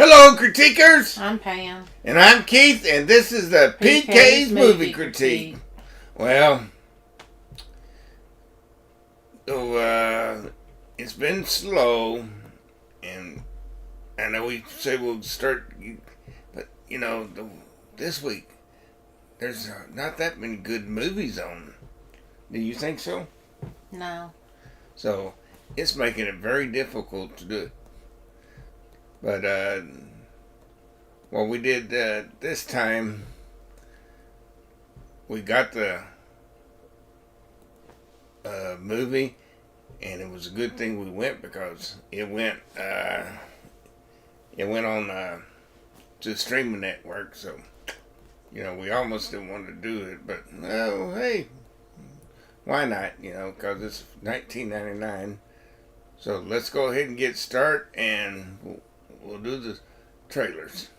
Hello, critiquers! I'm Pam. And I'm Keith, and this is the PK's Movie Critique. Well, it's been slow, and I know we say we'll start, but this week, there's not that many good movies on. Do you think so? No. So, it's making it very difficult to do it. But, what we did this time, we got the movie, and it was a good thing we went because it went on to the streaming network. So, we almost didn't want to do it, but no, hey, why not? Because it's $19.99. So let's go ahead and get started, and we'll do the trailers.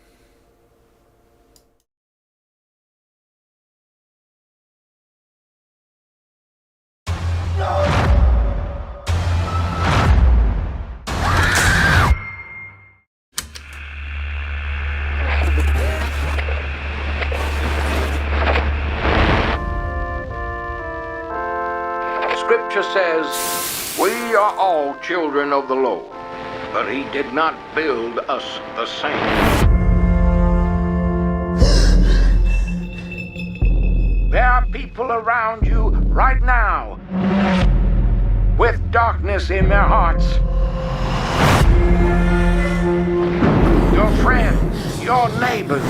Scripture says, we are all children of the Lord, but he did not build us the same. There are people around you right now with darkness in their hearts. Your friends, your neighbors.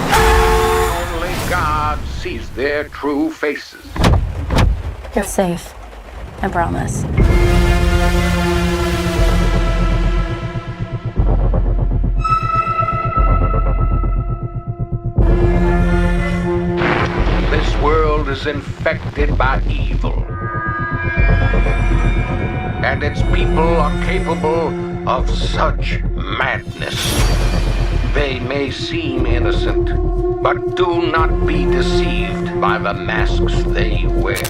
Only God sees their true faces. You're safe. I promise. This world is infected by evil. And its people are capable of such madness. They may seem innocent, but do not be deceived by the masks they wear.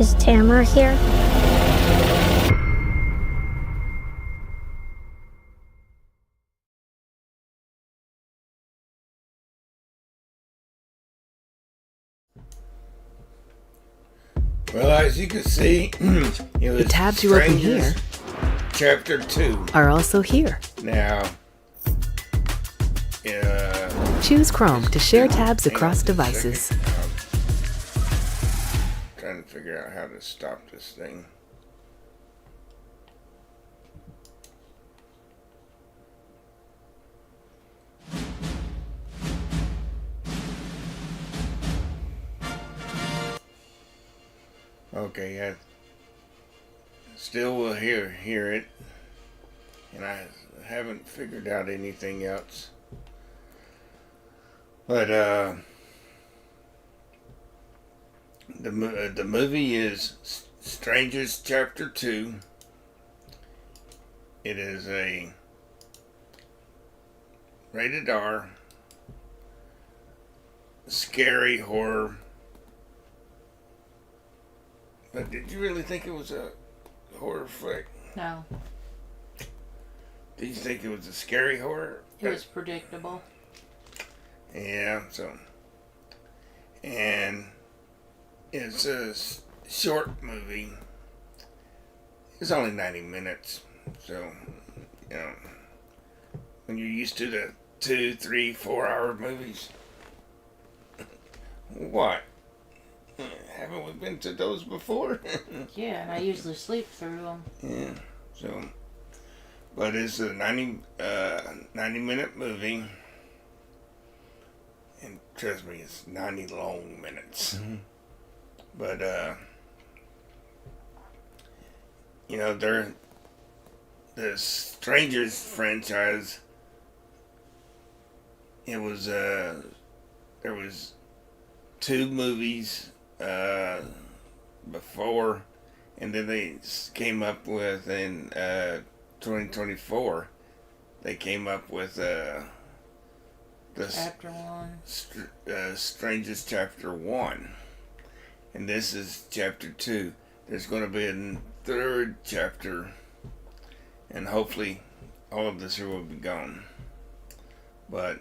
Is Tamara here? Well, as you can see, it was The tabs you open here Chapter 2. are also here. Now, Choose Chrome to share tabs across devices. Trying to figure out how to stop this thing. Okay, I still will hear it, and I haven't figured out anything else. But the movie is Strangers Chapter 2. It is a rated R scary horror. But did you really think it was a horror flick? No. Did you think it was a scary horror? It was predictable. Yeah, and it's a short movie. It's only 90 minutes, so, when you're used to the 2, 3, 4 hour movies, what? Haven't we been to those before? Yeah, and I usually sleep through them. Yeah, so, but it's a 90-minute movie. And trust me, it's 90 long minutes. Mm-hmm. But, the Strangers franchise, it was, there was 2 movies before And then they came up with, in 2024, they came up with the Chapter 1. Strangest Chapter 1. And this is Chapter 2. There's going to be a third chapter, and hopefully all of this here will be gone. But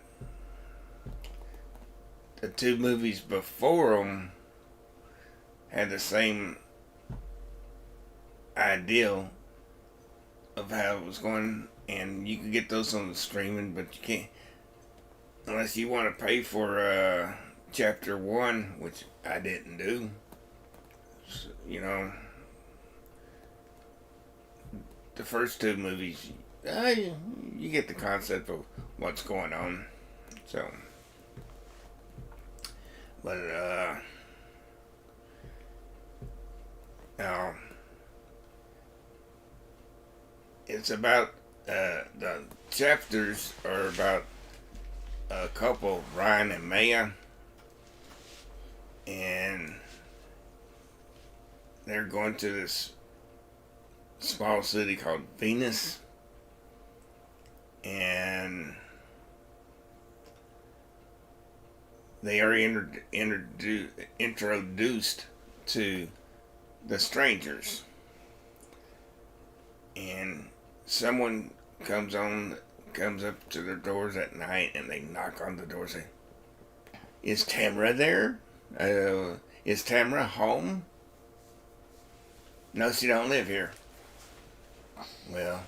the two movies before them had the same ideal of how it was going, and you can get those on the streaming, but you can't unless you want to pay for chapter 1, which I didn't do. So, you know, the first two movies, you get the concept of what's going on. So, but now it's about the chapters are about a couple, Ryan and Maya, and they're going to this small city called Venus, and they are introduced to the strangers, and someone comes up to their doors at night, and they knock on the door and say, "Is Tamara there? Is Tamara home?" "No, she don't live here." Well,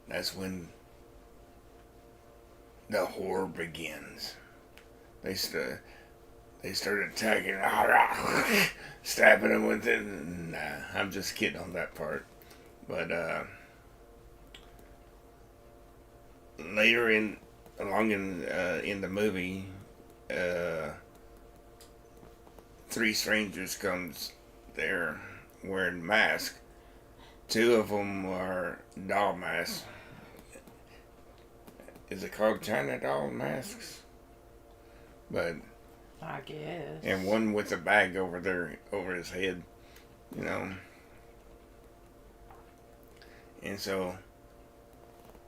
that's when the horror begins. They start attacking, stabbing them with it. Nah, I'm just kidding on that part. But later in the movie, three strangers comes there wearing masks. Two of them are doll masks. Is it called China doll masks? But I guess. and one with a bag over his head, you know. And so,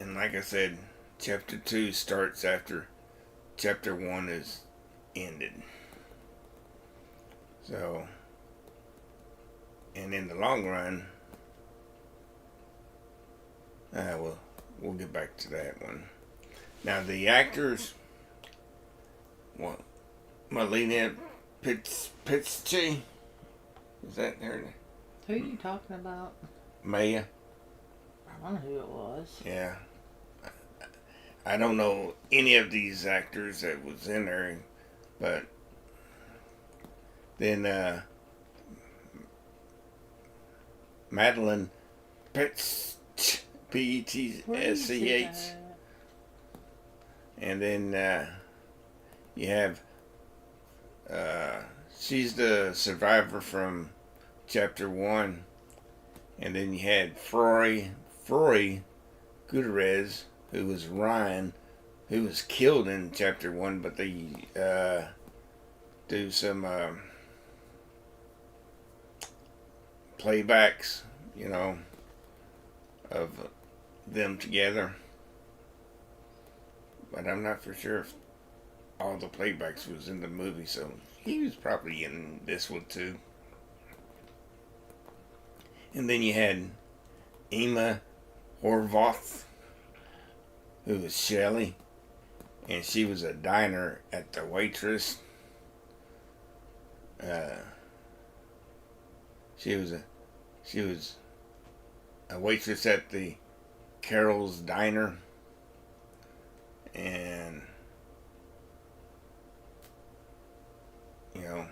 and like I said, chapter 2 starts after chapter 1 is ended. So, and in the long run, we'll get back to that one. Now the actors, well, Melina Pitschi, is that her name? Who are you talking about? Maya. I don't know who it was. Yeah. I don't know any of these actors that was in there, but then Madeline Petsch, P-E-T-S-C-H, and then you have she's the survivor from chapter 1, and then you had Froy Gutierrez, who was Ryan, who was killed in chapter 1, but they do some playbacks, you know, of them together. But I'm not for sure if all the playbacks was in the movie, so he was probably in this one too. And then you had Emma Horvath, who was Shelley, and she was a diner at the waitress. She was a waitress at the Carol's Diner, and you know,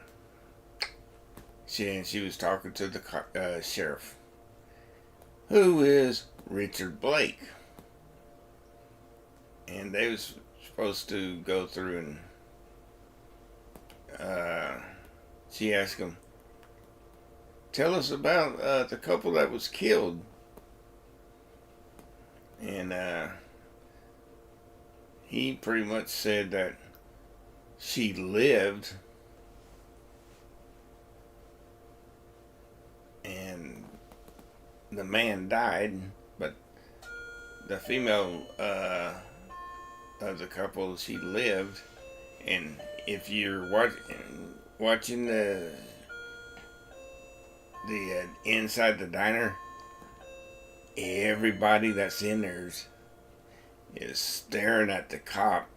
she was talking to the sheriff, who is Richard Blake, and they was supposed to go through and she asked him, "Tell us about the couple that was killed." And he pretty much said that she lived, and the man died, but the female of the couple, she lived. And if you're watching the inside the diner, everybody that's in there is staring at the cop,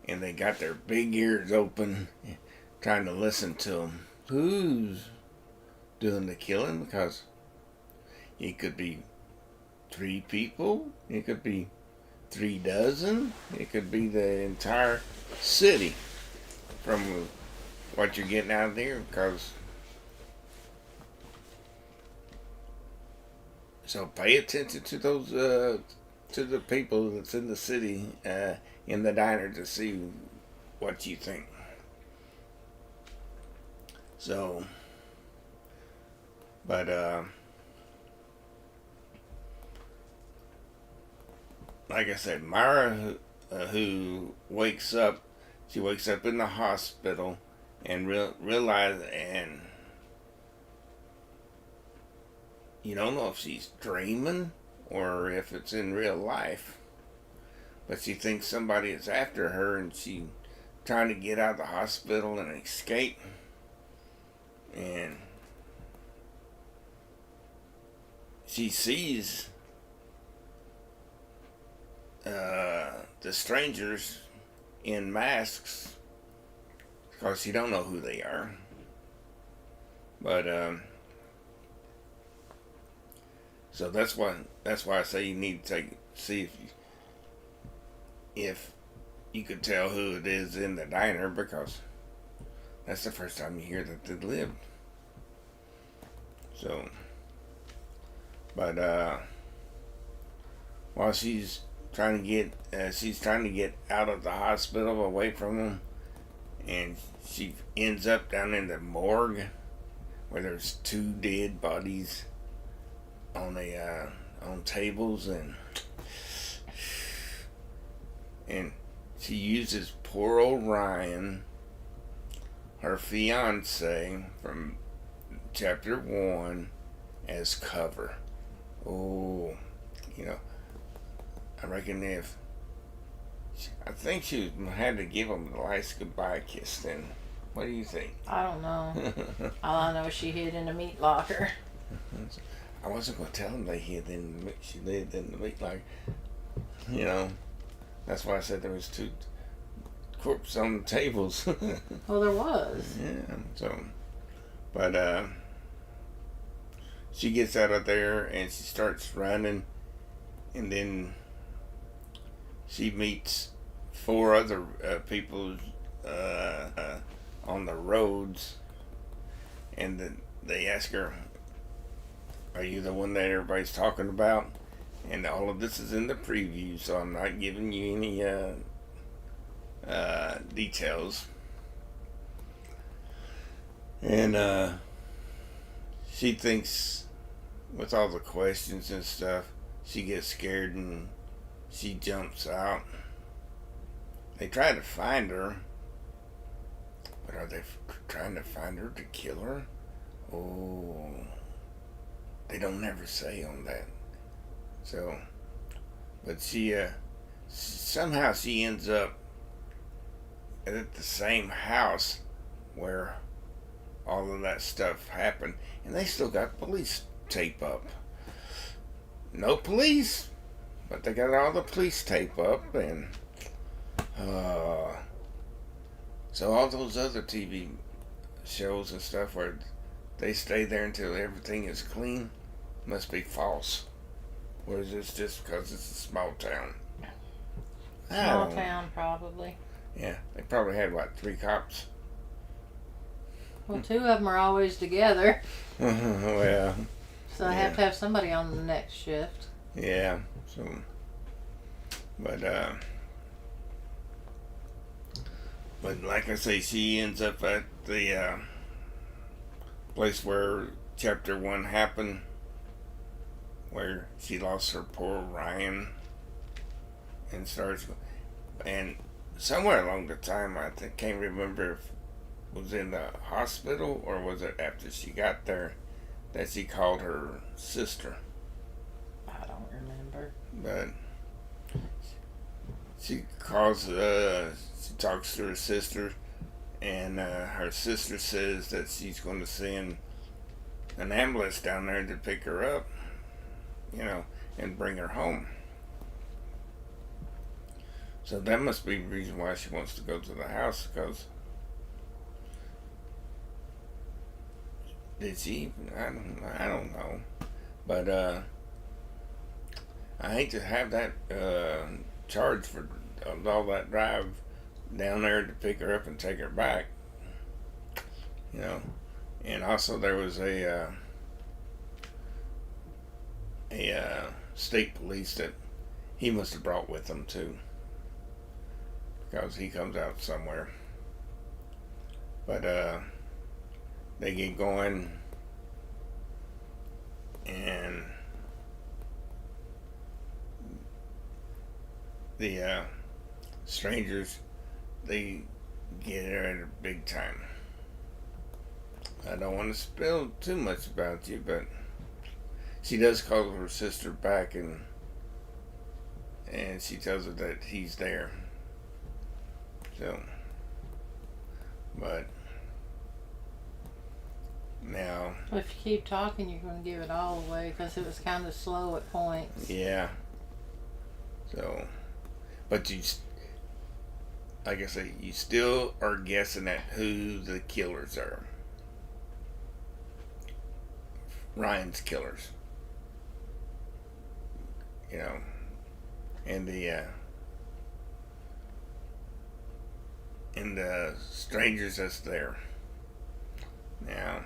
and they got their big ears open, trying to listen to him. Who's doing the killing? Because it could be 3 people, it could be 3 dozen, it could be the entire city from what you're getting out of there. Because so pay attention to those to the people that's in the city in the diner to see what you think. So, but like I said, Myra, who wakes up, she wakes up in the hospital and realize, and you don't know if she's dreaming or if it's in real life, but she thinks somebody is after her, and she trying to get out of the hospital and escape, and she sees the strangers in masks, because she don't know who they are. But so that's why I say you need to see if you could tell who it is in the diner, because that's the first time you hear that they lived. So, but while she's trying to get out of the hospital, away from them, and she ends up down in the morgue where there's 2 dead bodies on tables, and she uses poor old Ryan, her fiance from chapter 1, as cover. Oh, I reckon I think she had to give him the last goodbye kiss then. What do you think? I don't know. All I know is she hid in the meat locker. I wasn't going to tell him she lived in the meat locker. That's why I said there was 2 corpses on the tables. Well, there was. Yeah, so, but she gets out of there and she starts running, and then she meets 4 other people on the roads, and then they ask her, "Are you the one that everybody's talking about?" And all of this is in the preview, so I'm not giving you any details. And she thinks, with all the questions and stuff, she gets scared and she jumps out. They try to find her, but are they trying to find her to kill her? Oh, they don't never say on that. So, but she somehow she ends up at the same house where all of that stuff happened, and they still got police tape up. No police, but they got all the police tape up, and so all those other TV shows and stuff where they stay there until everything is clean must be false. Or is this just because it's a small town? Small town, probably. Yeah, they probably had, 3 cops? Well, 2 of them are always together. Well, so they have to have somebody on the next shift. Yeah, so, but like I say, she ends up at the place where chapter 1 happened, where she lost her poor Ryan, and somewhere along the time, can't remember if it was in the hospital or was it after she got there, that she called her sister. But she talks to her sister, and her sister says that she's going to send an ambulance down there to pick her up, and bring her home. So that must be the reason why she wants to go to the house, because did she? I don't know. But I hate to have that charge for all that drive down there to pick her up and take her back. And also there was a state police that he must have brought with him too, because he comes out somewhere. But they get going, and the strangers, they get her at a big time. I don't want to spill too much about you, but she does call her sister back, and she tells her that he's there. So, but now, If you keep talking, you're going to give it all away, because it was kind of slow at points. yeah. So, but like I say, you still are guessing at who the killers are. Ryan's killers. And the strangers that's there. Now,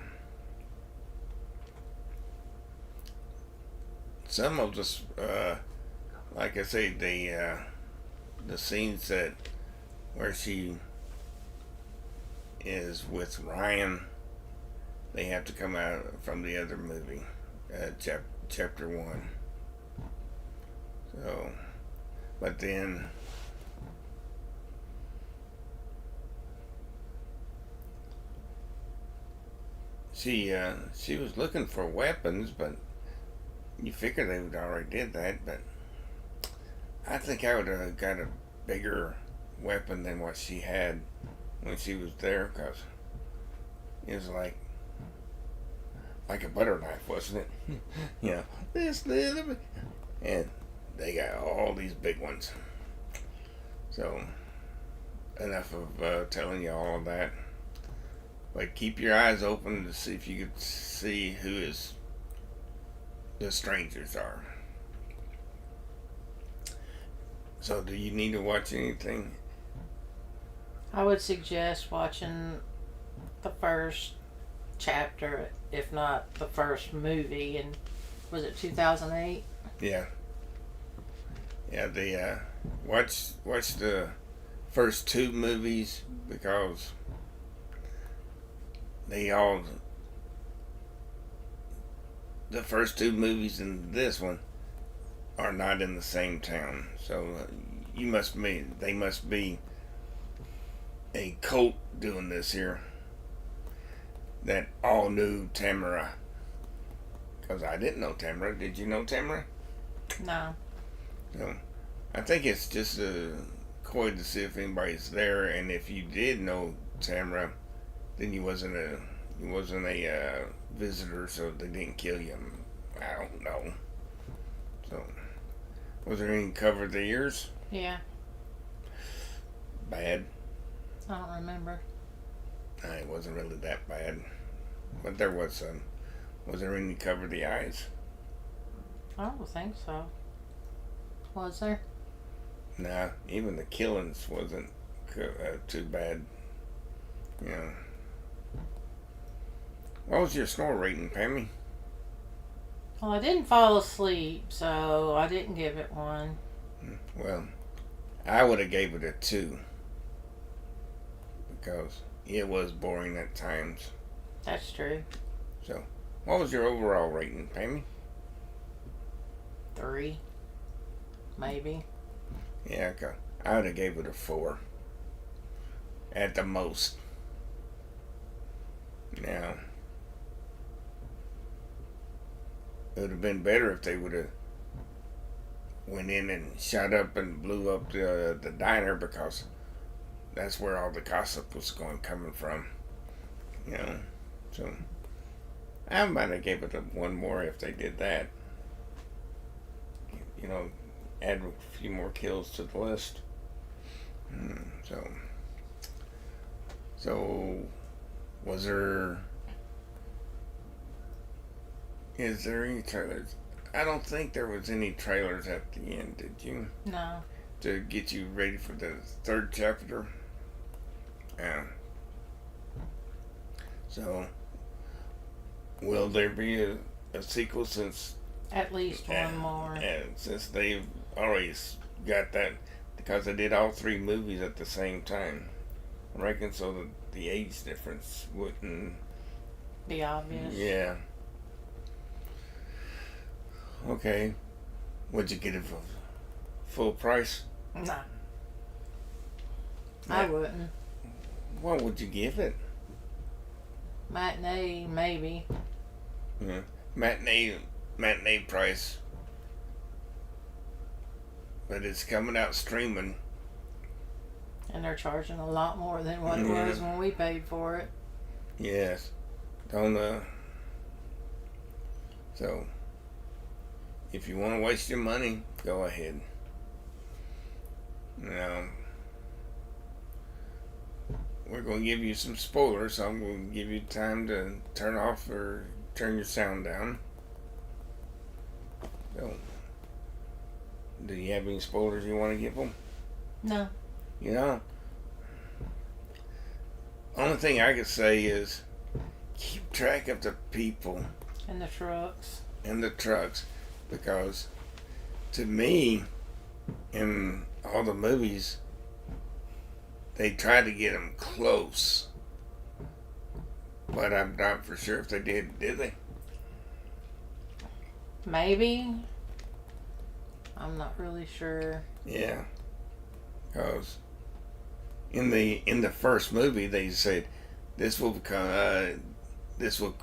some of us, like I say, the scenes that where she is with Ryan, they have to come out from the other movie, chapter 1. So, but then she was looking for weapons, but you figure they would already did that. But I think I would have got a bigger weapon than what she had when she was there, because it was like a butter knife, wasn't it? This little bit, and they got all these big ones. So enough of telling you all of that. But keep your eyes open to see if you could see who the strangers are. So do you need to watch anything? I would suggest watching the first chapter, if not the first movie. And was it 2008? Yeah. Yeah, watch the first 2 movies, because the first 2 movies and this one are not in the same town. So they must be a cult doing this here that all knew Tamara. Because I didn't know Tamara. Did you know Tamara? No. No. I think it's just a coy to see if anybody's there, and if you did know Tamara, then you wasn't a visitor, so they didn't kill you. I don't know. So, was there any cover of the ears? Yeah. Bad. I don't remember. It wasn't really that bad, but there was some. Was there any cover of the eyes? I don't think so. Was there? Nah, even the killings wasn't too bad. What was your snore rating, Pammy? Well, I didn't fall asleep, so I didn't give it 1. Well, I would have gave it a 2, because it was boring at times. That's true. So, what was your overall rating, Pammy? 3. Maybe. Yeah, I would have gave it a 4. At the most. Now, it would have been better if they would have went in and shot up and blew up the diner because that's where all the gossip was coming from. You know, so I might have gave it one more if they did that. You know, add a few more kills to the list. So is there any trailers? I don't think there was any trailers at the end, did you? No. To get you ready for the third chapter? Yeah. So, will there be a sequel since... At least one more. And since they've always got that, because they did all 3 movies at the same time. I reckon so that the age difference wouldn't... Be obvious. Yeah. Okay. Would you get it for full price? No. I wouldn't. What would you give it? Matinee, maybe. Yeah. Matinee price. But it's coming out streaming. And they're charging a lot more than what it was when we paid for it. Yes. Don't So, if you want to waste your money, go ahead. Now, we're going to give you some spoilers, so I'm going to give you time to turn off or turn your sound down. So, do you have any spoilers you want to give them? No. You know, only thing I could say is keep track of the people And the trucks. and the trucks, because to me, in all the movies, they try to get them close, but I'm not for sure if they did they? Maybe. I'm not really sure. Yeah, because in the first movie they said this will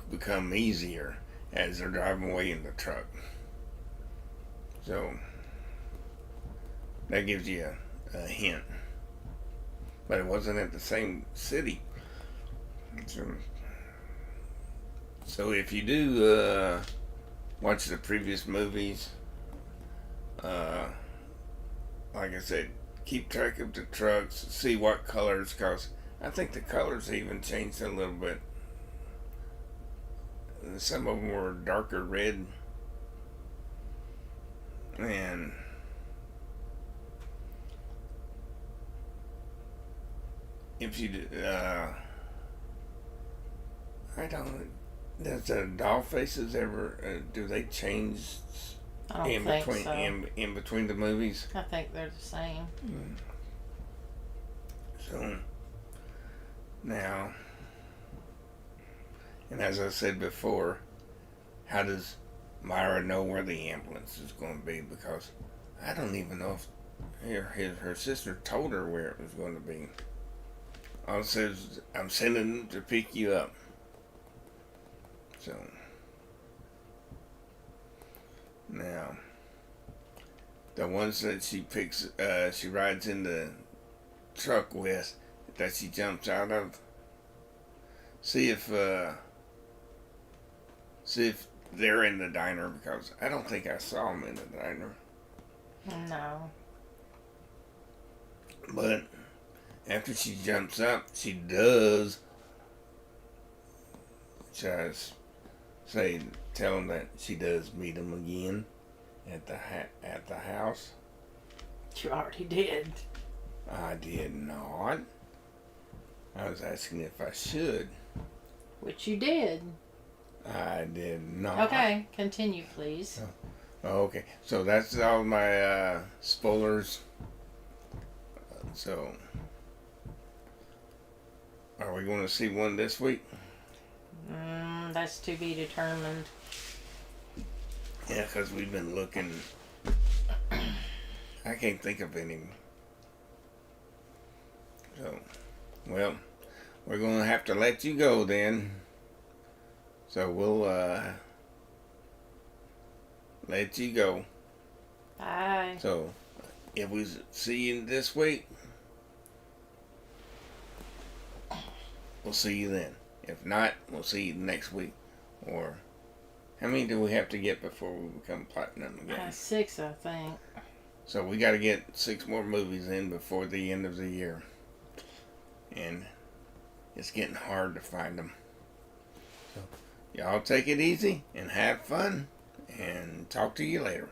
become easier as they're driving away in the truck. So that gives you a hint. But it wasn't at the same city. So if you do watch the previous movies, like I said, keep track of the trucks, see what colors, because I think the colors even changed a little bit. Some of them were darker red. And if you do, I don't, does the doll faces ever, do they change I don't think between so. in between the movies? I think they're the same. So now, and as I said before, how does Myra know where the ambulance is going to be? Because I don't even know if her sister told her where it was going to be. All it says, I'm sending them to pick you up. So now, the ones that she picks, she rides in the truck with, that she jumps out of. See if they're in the diner, because I don't think I saw them in the diner. No. But after she jumps up, she does just tell them that she does meet them again at the house. You already did. I did not. I was asking if I should. Which you did. I did not. Okay, continue, please. Okay, so that's all my spoilers. So, are we going to see one this week? That's to be determined. Yeah, because we've been looking. I can't think of any. So, well, we're going to have to let you go then. So we'll let you go. Bye. So, if we see you this week, we'll see you then. If not, we'll see you next week. Or, how many do we have to get before we become platinum again? 6, I think. So we got to get 6 more movies in before the end of the year. And it's getting hard to find them. So, y'all take it easy and have fun. And talk to you later.